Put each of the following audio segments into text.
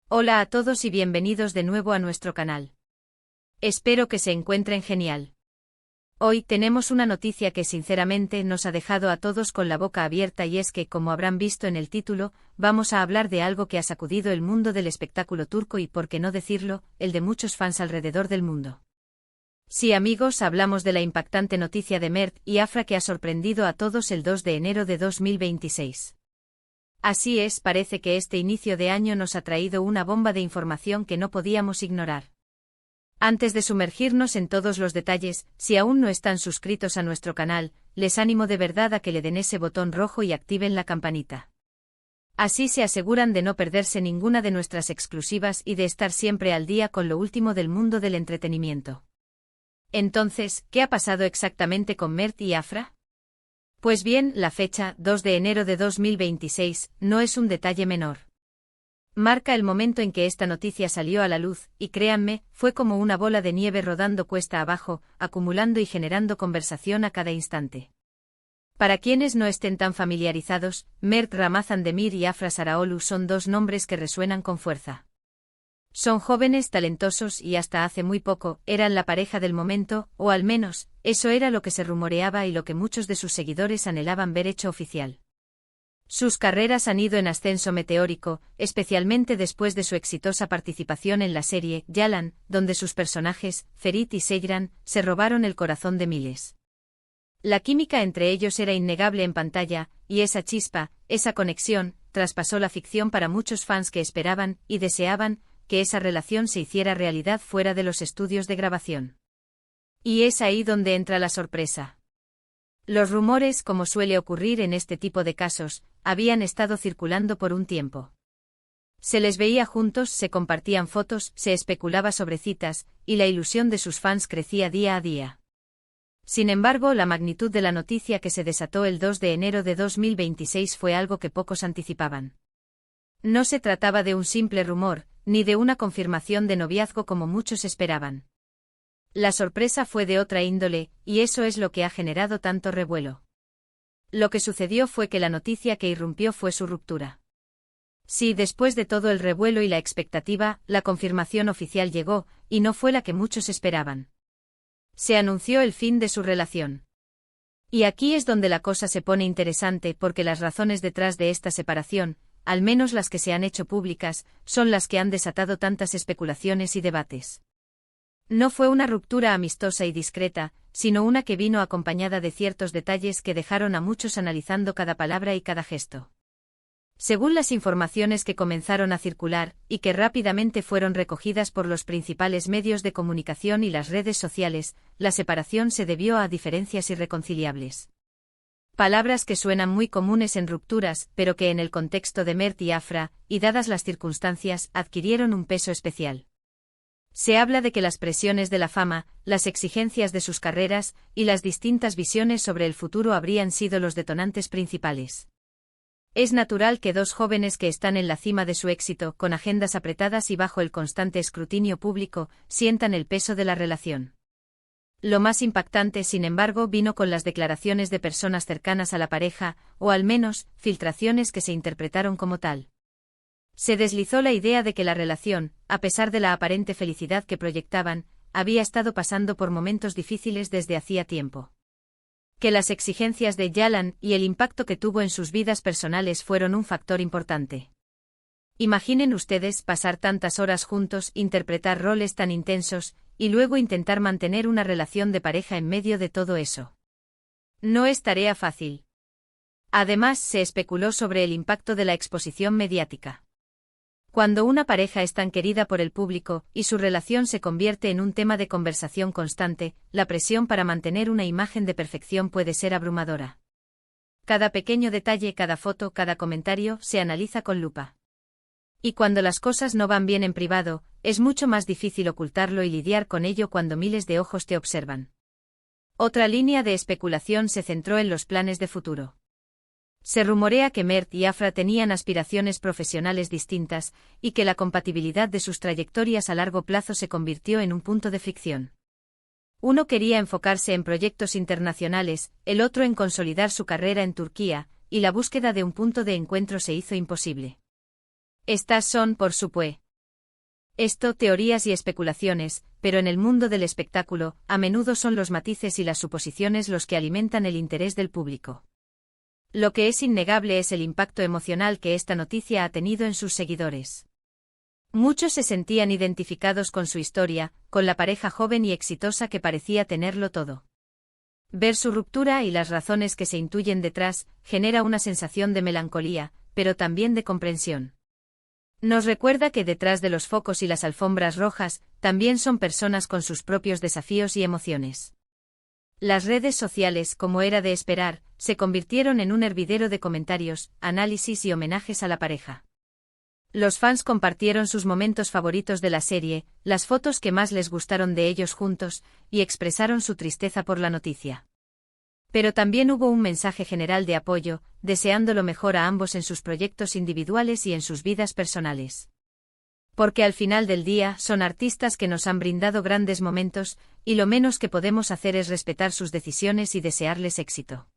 Hola a todos y bienvenidos de nuevo a nuestro canal. Espero que se encuentren genial. Hoy tenemos una noticia que sinceramente nos ha dejado a todos con la boca abierta y es que, como habrán visto en el título, vamos a hablar de algo que ha sacudido el mundo del espectáculo turco y, por qué no decirlo, el de muchos fans alrededor del mundo. Sí, amigos, hablamos de la impactante noticia de Mert y Afra que ha sorprendido a todos el 2 de enero de 2026. Así es, parece que este inicio de año nos ha traído una bomba de información que no podíamos ignorar. Antes de sumergirnos en todos los detalles, si aún no están suscritos a nuestro canal, les animo de verdad a que le den ese botón rojo y activen la campanita. Así se aseguran de no perderse ninguna de nuestras exclusivas y de estar siempre al día con lo último del mundo del entretenimiento. Entonces, ¿qué ha pasado exactamente con Mert y Afra? Pues bien, la fecha, 2 de enero de 2026, no es un detalle menor. Marca el momento en que esta noticia salió a la luz, y créanme, fue como una bola de nieve rodando cuesta abajo, acumulando y generando conversación a cada instante. Para quienes no estén tan familiarizados, Mert Ramazan Demir y Afra Saraoğlu son dos nombres que resuenan con fuerza. Son jóvenes talentosos y hasta hace muy poco eran la pareja del momento, o al menos, eso era lo que se rumoreaba y lo que muchos de sus seguidores anhelaban ver hecho oficial. Sus carreras han ido en ascenso meteórico, especialmente después de su exitosa participación en la serie Yalan, donde sus personajes, Ferit y Seyran, se robaron el corazón de miles. La química entre ellos era innegable en pantalla, y esa chispa, esa conexión, traspasó la ficción para muchos fans que esperaban y deseaban que esa relación se hiciera realidad fuera de los estudios de grabación. Y es ahí donde entra la sorpresa. Los rumores, como suele ocurrir en este tipo de casos, habían estado circulando por un tiempo. Se les veía juntos, se compartían fotos, se especulaba sobre citas, y la ilusión de sus fans crecía día a día. Sin embargo, la magnitud de la noticia que se desató el 2 de enero de 2026 fue algo que pocos anticipaban. No se trataba de un simple rumor, ni de una confirmación de noviazgo como muchos esperaban. La sorpresa fue de otra índole, y eso es lo que ha generado tanto revuelo. Lo que sucedió fue que la noticia que irrumpió fue su ruptura. Sí, después de todo el revuelo y la expectativa, la confirmación oficial llegó, y no fue la que muchos esperaban. Se anunció el fin de su relación. Y aquí es donde la cosa se pone interesante porque las razones detrás de esta separación, al menos las que se han hecho públicas, son las que han desatado tantas especulaciones y debates. No fue una ruptura amistosa y discreta, sino una que vino acompañada de ciertos detalles que dejaron a muchos analizando cada palabra y cada gesto. Según las informaciones que comenzaron a circular, y que rápidamente fueron recogidas por los principales medios de comunicación y las redes sociales, la separación se debió a diferencias irreconciliables. Palabras que suenan muy comunes en rupturas, pero que en el contexto de Mert y Afra, y dadas las circunstancias, adquirieron un peso especial. Se habla de que las presiones de la fama, las exigencias de sus carreras, y las distintas visiones sobre el futuro habrían sido los detonantes principales. Es natural que dos jóvenes que están en la cima de su éxito, con agendas apretadas y bajo el constante escrutinio público, sientan el peso de la relación. Lo más impactante, sin embargo, vino con las declaraciones de personas cercanas a la pareja, o al menos, filtraciones que se interpretaron como tal. Se deslizó la idea de que la relación, a pesar de la aparente felicidad que proyectaban, había estado pasando por momentos difíciles desde hacía tiempo. Que las exigencias de Yalan y el impacto que tuvo en sus vidas personales fueron un factor importante. Imaginen ustedes pasar tantas horas juntos, interpretar roles tan intensos, y luego intentar mantener una relación de pareja en medio de todo eso. No es tarea fácil. Además, se especuló sobre el impacto de la exposición mediática. Cuando una pareja es tan querida por el público, y su relación se convierte en un tema de conversación constante, la presión para mantener una imagen de perfección puede ser abrumadora. Cada pequeño detalle, cada foto, cada comentario, se analiza con lupa. Y cuando las cosas no van bien en privado, es mucho más difícil ocultarlo y lidiar con ello cuando miles de ojos te observan. Otra línea de especulación se centró en los planes de futuro. Se rumorea que Mert y Afra tenían aspiraciones profesionales distintas, y que la compatibilidad de sus trayectorias a largo plazo se convirtió en un punto de fricción. Uno quería enfocarse en proyectos internacionales, el otro en consolidar su carrera en Turquía, y la búsqueda de un punto de encuentro se hizo imposible. Estas son, por supuesto, Esto, teorías y especulaciones, pero en el mundo del espectáculo, a menudo son los matices y las suposiciones los que alimentan el interés del público. Lo que es innegable es el impacto emocional que esta noticia ha tenido en sus seguidores. Muchos se sentían identificados con su historia, con la pareja joven y exitosa que parecía tenerlo todo. Ver su ruptura y las razones que se intuyen detrás genera una sensación de melancolía, pero también de comprensión. Nos recuerda que detrás de los focos y las alfombras rojas, también son personas con sus propios desafíos y emociones. Las redes sociales, como era de esperar, se convirtieron en un hervidero de comentarios, análisis y homenajes a la pareja. Los fans compartieron sus momentos favoritos de la serie, las fotos que más les gustaron de ellos juntos, y expresaron su tristeza por la noticia. Pero también hubo un mensaje general de apoyo, deseando lo mejor a ambos en sus proyectos individuales y en sus vidas personales. Porque al final del día son artistas que nos han brindado grandes momentos, y lo menos que podemos hacer es respetar sus decisiones y desearles éxito.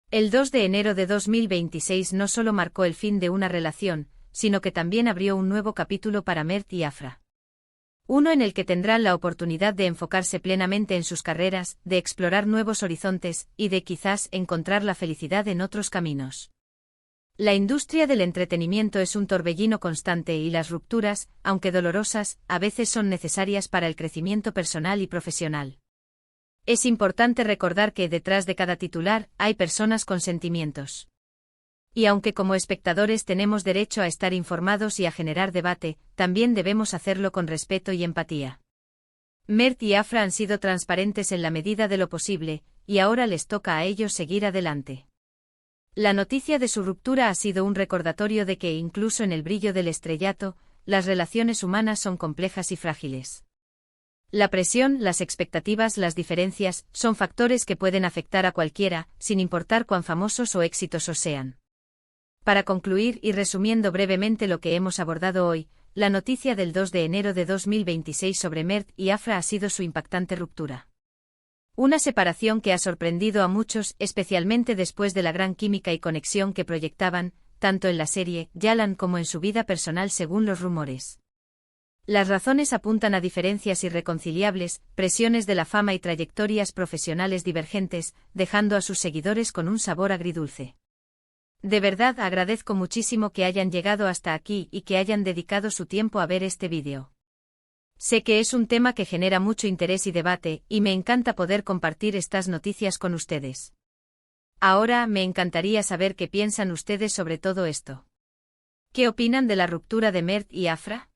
El 2 de enero de 2026 no solo marcó el fin de una relación, sino que también abrió un nuevo capítulo para Mert y Afra. Uno en el que tendrán la oportunidad de enfocarse plenamente en sus carreras, de explorar nuevos horizontes, y de quizás encontrar la felicidad en otros caminos. La industria del entretenimiento es un torbellino constante y las rupturas, aunque dolorosas, a veces son necesarias para el crecimiento personal y profesional. Es importante recordar que detrás de cada titular hay personas con sentimientos. Y aunque como espectadores tenemos derecho a estar informados y a generar debate, también debemos hacerlo con respeto y empatía. Mert y Afra han sido transparentes en la medida de lo posible, y ahora les toca a ellos seguir adelante. La noticia de su ruptura ha sido un recordatorio de que incluso en el brillo del estrellato, las relaciones humanas son complejas y frágiles. La presión, las expectativas, las diferencias, son factores que pueden afectar a cualquiera, sin importar cuán famosos o exitosos sean. Para concluir y resumiendo brevemente lo que hemos abordado hoy, la noticia del 2 de enero de 2026 sobre Mert y Afra ha sido su impactante ruptura. Una separación que ha sorprendido a muchos, especialmente después de la gran química y conexión que proyectaban, tanto en la serie Yalan como en su vida personal según los rumores. Las razones apuntan a diferencias irreconciliables, presiones de la fama y trayectorias profesionales divergentes, dejando a sus seguidores con un sabor agridulce. De verdad agradezco muchísimo que hayan llegado hasta aquí y que hayan dedicado su tiempo a ver este vídeo. Sé que es un tema que genera mucho interés y debate, y me encanta poder compartir estas noticias con ustedes. Ahora me encantaría saber qué piensan ustedes sobre todo esto. ¿Qué opinan de la ruptura de Mert y Afra?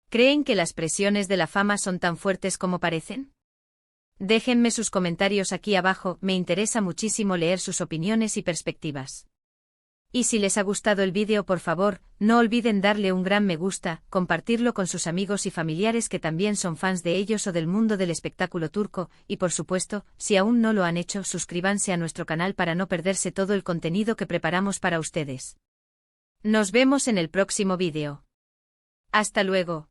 ¿Creen que las presiones de la fama son tan fuertes como parecen? Déjenme sus comentarios aquí abajo, me interesa muchísimo leer sus opiniones y perspectivas. Y si les ha gustado el vídeo, por favor, no olviden darle un gran me gusta, compartirlo con sus amigos y familiares que también son fans de ellos o del mundo del espectáculo turco, y por supuesto, si aún no lo han hecho, suscríbanse a nuestro canal para no perderse todo el contenido que preparamos para ustedes. Nos vemos en el próximo vídeo. Hasta luego.